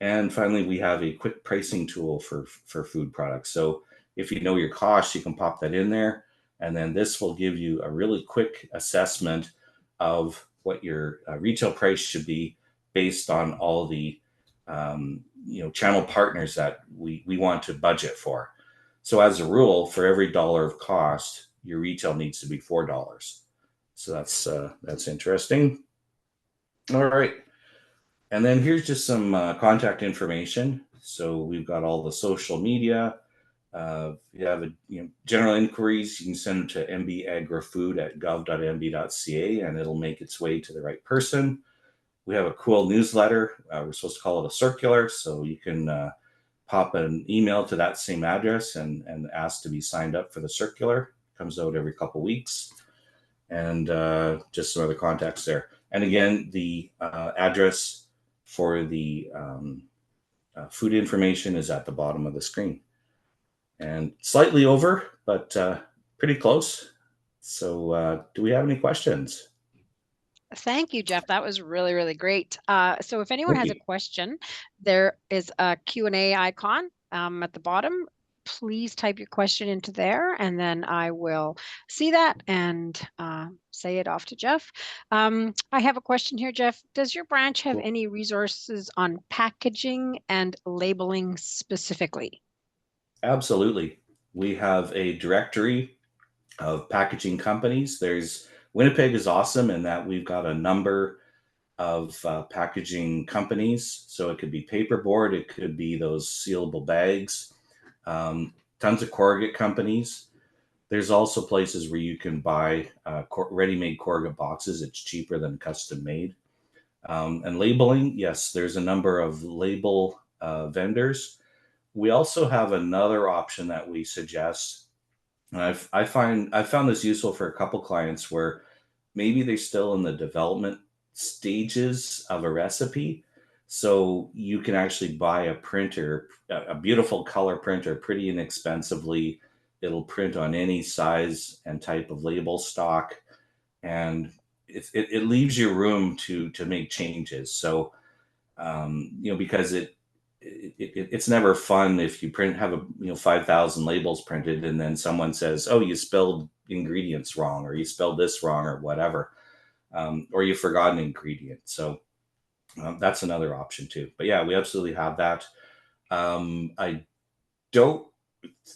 And finally, we have a quick pricing tool for food products. So if you know your costs, you can pop that in there. And then this will give you a really quick assessment of what your retail price should be based on all the channel partners that we want to budget for. So as a rule, for every dollar of cost, your retail needs to be $4. So that's interesting. All right. And then here's just some contact information. So we've got all the social media. If you have general inquiries, you can send them to mbagrafood@gov.mb.ca and it'll make its way to the right person. We have a cool newsletter. We're supposed to call it a circular. So you can pop an email to that same address and ask to be signed up for the circular. It comes out every couple weeks. And just some other contacts there. And again, the address for the food information is at the bottom of the screen. And slightly over, but pretty close. So do we have any questions? Thank you, Jeff. That was really, really great. So if anyone Thank has a you. question, there is a Q&A icon at the bottom. Please type your question into there, and then I will see that and say it off to Jeff. I have a question here, Jeff. Does your branch have Cool. any resources on packaging and labeling specifically? Absolutely. We have a directory of packaging companies. Winnipeg is awesome in that we've got a number of packaging companies. So it could be paperboard, it could be those sealable bags, tons of corrugate companies. There's also places where you can buy ready-made corrugate boxes. It's cheaper than custom made. And labeling, yes, there's a number of label vendors. We also have another option that we suggest. And I found this useful for a couple clients where maybe they're still in the development stages of a recipe. So you can actually buy a printer, a beautiful color printer, pretty inexpensively. It'll print on any size and type of label stock, and it leaves you room to make changes. So because it's never fun if you have 5,000 labels printed and then someone says, oh, you spelled ingredients wrong, or you spelled this wrong, or whatever, or you forgot an ingredient. So that's another option too. But yeah, we absolutely have that. I don't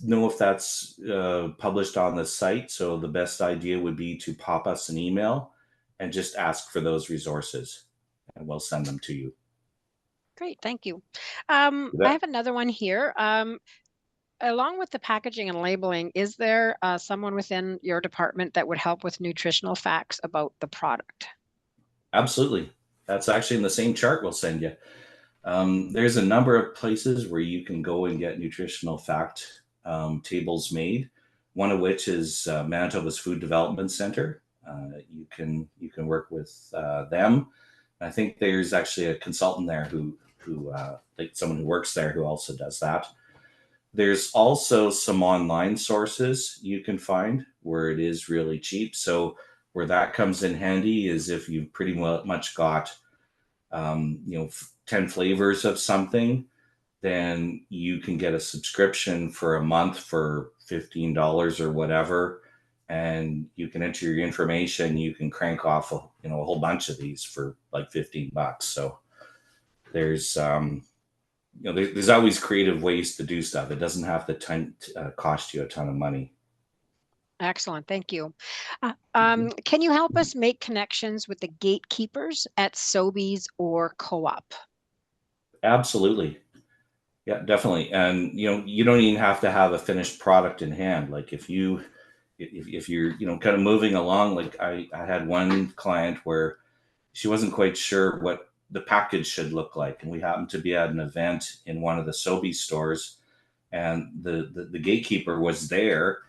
know if that's published on the site. So the best idea would be to pop us an email and just ask for those resources and we'll send them to you. Great, thank you. You bet. I have another one here. along with the packaging and labeling, is there someone within your department that would help with nutritional facts about the product? Absolutely. That's actually in the same chart we'll send you. There's a number of places where you can go and get nutritional fact tables made. One of which is Manitoba's Food Development Center. You can work with them. I think there's actually a consultant there who like someone who works there who also does that. There's also some online sources you can find where it is really cheap. So where that comes in handy is if you've pretty much got 10 flavors of something, then you can get a subscription for a month for $15 or whatever, and you can enter your information. You can crank off a whole bunch of these for like $15. So there's there's always creative ways to do stuff. It doesn't have to cost you a ton of money. Excellent, thank you. Can you help us make connections with the gatekeepers at Sobeys or Co-op? Absolutely. Yeah, definitely. And you don't even have to have a finished product in hand. Like if you're kind of moving along, like I had one client where she wasn't quite sure what the package should look like, and we happened to be at an event in one of the Sobeys stores, and the gatekeeper was there,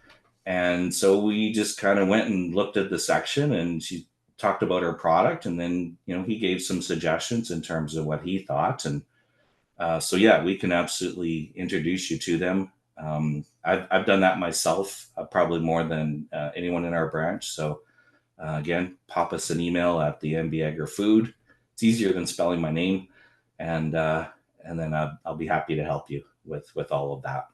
and so we just kind of went and looked at the section, and she talked about her product, and then he gave some suggestions in terms of what he thought. And so yeah, we can absolutely introduce you to them. I've done that myself, probably more than anyone in our branch. So again, pop us an email at the MB Agri Food. It's easier than spelling my name, and then I'll be happy to help you with all of that.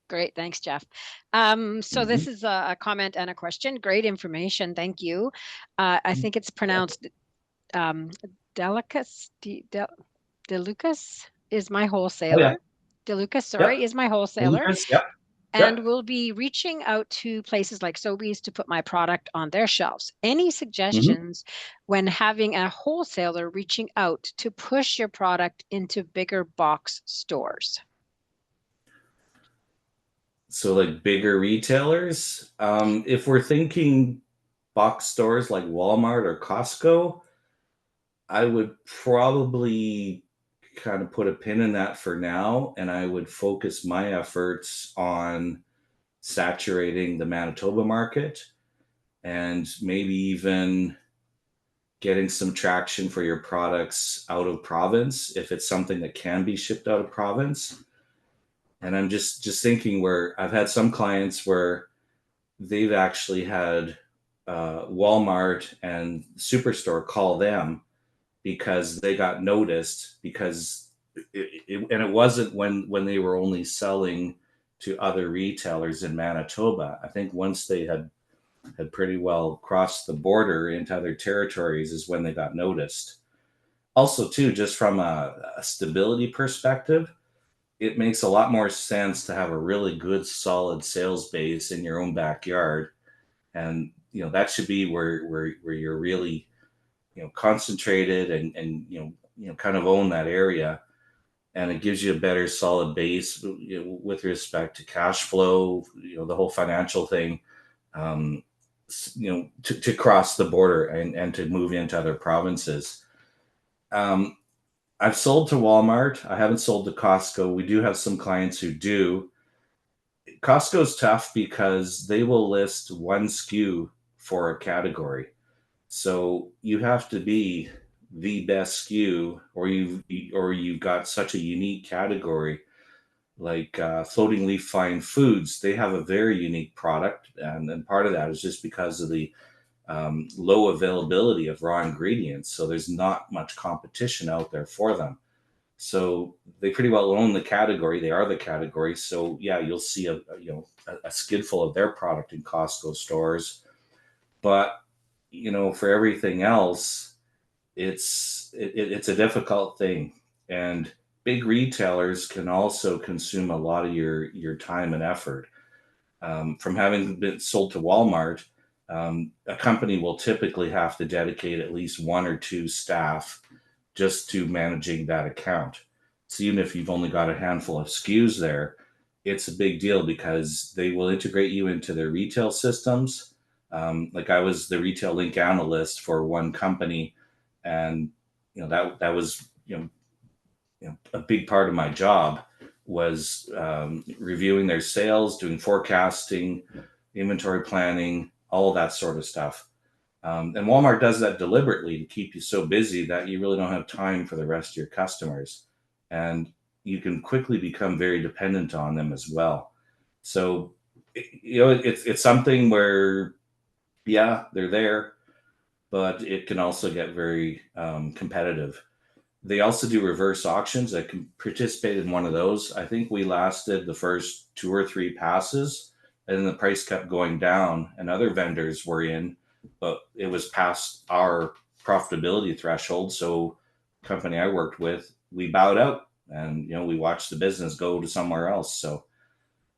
Great, thanks, Jeff. So this is a comment and a question. Great information, thank you. I think it's pronounced Delucas. Delucas is my wholesaler. Oh, yeah. Delucas, sorry, is my wholesaler. Lucas, yep. And we'll be reaching out to places like Sobeys to put my product on their shelves. Any suggestions when having a wholesaler reaching out to push your product into bigger box stores? So like bigger retailers, if we're thinking box stores like Walmart or Costco, I would probably kind of put a pin in that for now, and I would focus my efforts on saturating the Manitoba market, and maybe even getting some traction for your products out of province if it's something that can be shipped out of province. And I'm just thinking where I've had some clients where they've actually had Walmart and Superstore call them because they got noticed, because it wasn't when they were only selling to other retailers in Manitoba. I think once they had pretty well crossed the border into other territories is when they got noticed. Also, too, just from a stability perspective, it makes a lot more sense to have a really good, solid sales base in your own backyard, and that should be where you're really concentrated and kind of own that area, and it gives you a better solid base with respect to cash flow, the whole financial thing, to cross the border and to move into other provinces. I've sold to Walmart. I haven't sold to Costco. We do have some clients who do. Costco's tough because they will list one SKU for a category. So you have to be the best SKU, or you've got such a unique category, like Floating Leaf Fine Foods. They have a very unique product, and part of that is just because of the low availability of raw ingredients. So there's not much competition out there for them. So they pretty well own the category. They are the category. So yeah, you'll see a skidful of their product in Costco stores. But for everything else, it's a difficult thing. And big retailers can also consume a lot of your time and effort. From having been sold to Walmart, a company will typically have to dedicate at least one or two staff just to managing that account. So even if you've only got a handful of SKUs there, it's a big deal because they will integrate you into their retail systems. Like I was the retail link analyst for one company, and that was a big part of my job was reviewing their sales, doing forecasting, inventory planning, all of that sort of stuff. And Walmart does that deliberately to keep you so busy that you really don't have time for the rest of your customers. And you can quickly become very dependent on them as well. So, it's something where, yeah, they're there, but it can also get very competitive. They also do reverse auctions. I can participate in one of those. I think we lasted the first 2 or 3 passes, and then the price kept going down, and other vendors were in, but it was past our profitability threshold. So, the company I worked with, we bowed out, and we watched the business go to somewhere else. So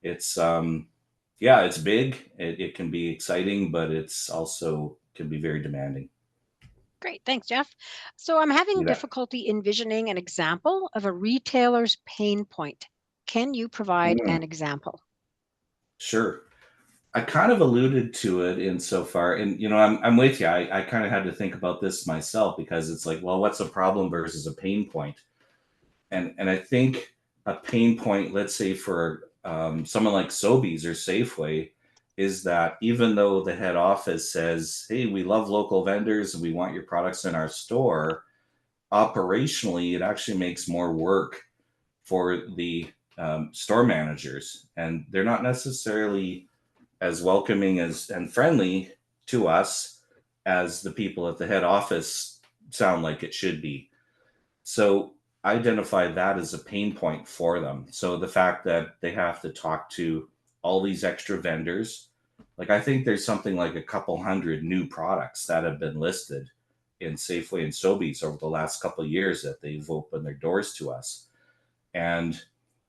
it's yeah, it's big. It can be exciting, but it's also can be very demanding. Great. Thanks, Jeff. So I'm having You bet. difficulty envisioning an example of a retailer's pain point. Can you provide Mm, an example? sure. I kind of alluded to it insofar, and I'm with you. I kind of had to think about this myself because it's like, well, what's a problem versus a pain point? And I think a pain point, let's say for someone like Sobeys or Safeway, is that even though the head office says, "Hey, we love local vendors and we want your products in our store," operationally, it actually makes more work for the store managers, and they're not necessarily as welcoming as and friendly to us as the people at the head office sound like it should be. So identify that as a pain point for them. So the fact that they have to talk to all these extra vendors, like I think there's something like a couple hundred new products that have been listed in Safeway and Sobeys over the last couple of years that they've opened their doors to us. And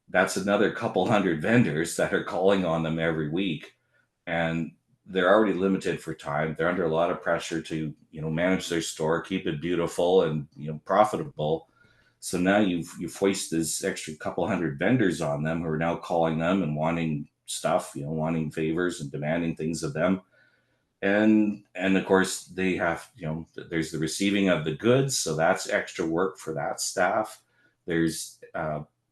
that's another couple hundred vendors that are calling on them every week. And they're already limited for time. They're under a lot of pressure to, manage their store, keep it beautiful and, profitable. So now you've hoisted this extra couple hundred vendors on them who are now calling them and wanting stuff, wanting favors and demanding things of them. And of course they have, there's the receiving of the goods, so that's extra work for that staff. There's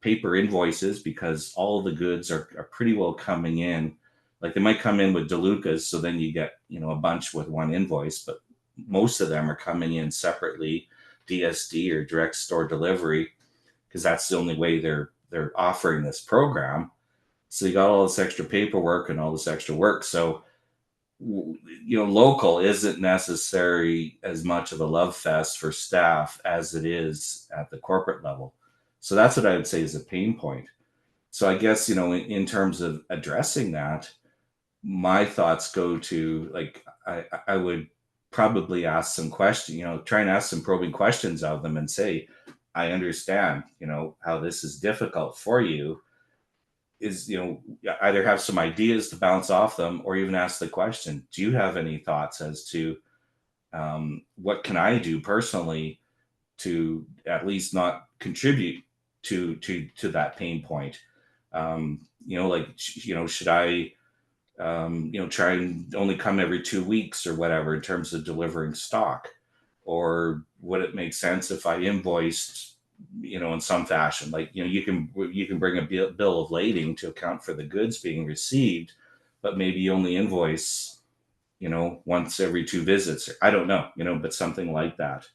paper invoices because all the goods are pretty well coming in. Like they might come in with DeLucas, so then you get a bunch with one invoice, but most of them are coming in separately, DSD or direct store delivery, because that's the only way they're offering this program. So you got all this extra paperwork and all this extra work. So local isn't necessary as much of a love fest for staff as it is at the corporate level. So that's what I would say is a pain point. So I guess, in terms of addressing that, my thoughts go to like, I would probably ask some questions, try and ask some probing questions of them and say, I understand, how this is difficult for you. Is, either have some ideas to bounce off them or even ask the question, do you have any thoughts as to what can I do personally to at least not contribute to that pain point? Like, should I try and only come every 2 weeks or whatever in terms of delivering stock? Or would it make sense if I invoiced, in some fashion? Like, you can bring a bill of lading to account for the goods being received, but maybe you only invoice, once every 2 visits. I don't know, but something like that.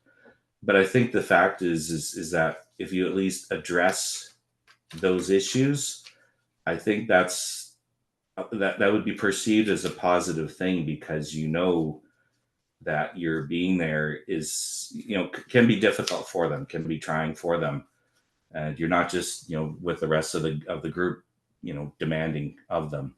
But I think the fact is that if you at least address those issues, I think that would be perceived as a positive thing because that you're being there is can be difficult for them, can be trying for them, and you're not just with the rest of the group demanding of them.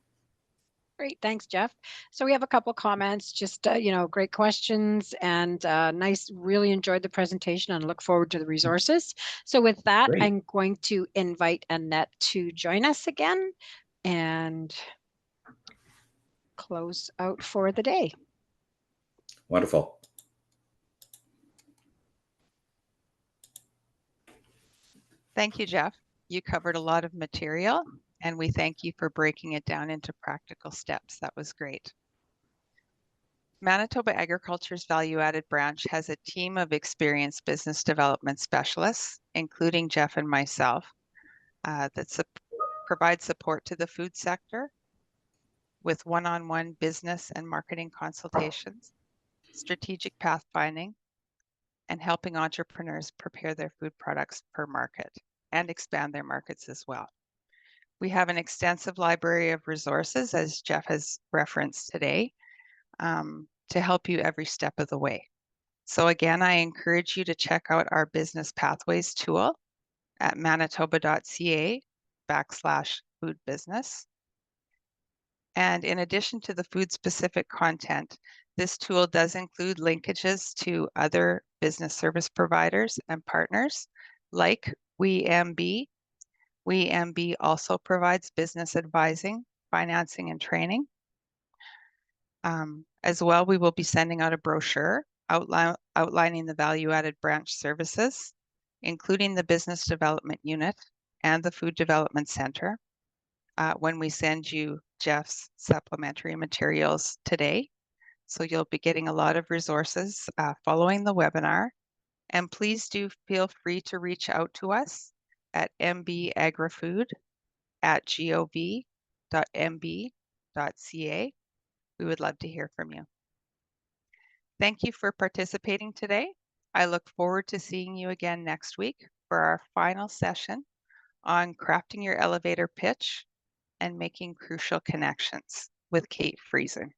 Great. Thanks, Jeff. So we have a couple comments, just, great questions and nice, really enjoyed the presentation and look forward to the resources. So with that, Great. I'm going to invite Annette to join us again and close out for the day. Wonderful. Thank you, Jeff. You covered a lot of material And we thank you for breaking it down into practical steps. That was great. Manitoba Agriculture's value-added branch has a team of experienced business development specialists, including Jeff and myself, that provide support to the food sector with one-on-one business and marketing consultations, strategic pathfinding, and helping entrepreneurs prepare their food products per market and expand their markets as well. We have an extensive library of resources, as Jeff has referenced today, to help you every step of the way. So again, I encourage you to check out our Business Pathways tool at manitoba.ca/food business. And in addition to the food specific content, this tool does include linkages to other business service providers and partners like WeMB. WeMB also provides business advising, financing, and training. As well, we will be sending out a brochure outlining the value-added branch services, including the business development unit and the food development center, when we send you Jeff's supplementary materials today. So you'll be getting a lot of resources following the webinar. And please do feel free to reach out to us at mbagrifood@gov.mb.ca. We would love to hear from you. Thank you for participating today. I look forward to seeing you again next week for our final session on crafting your elevator pitch and making crucial connections with Kate Friesen.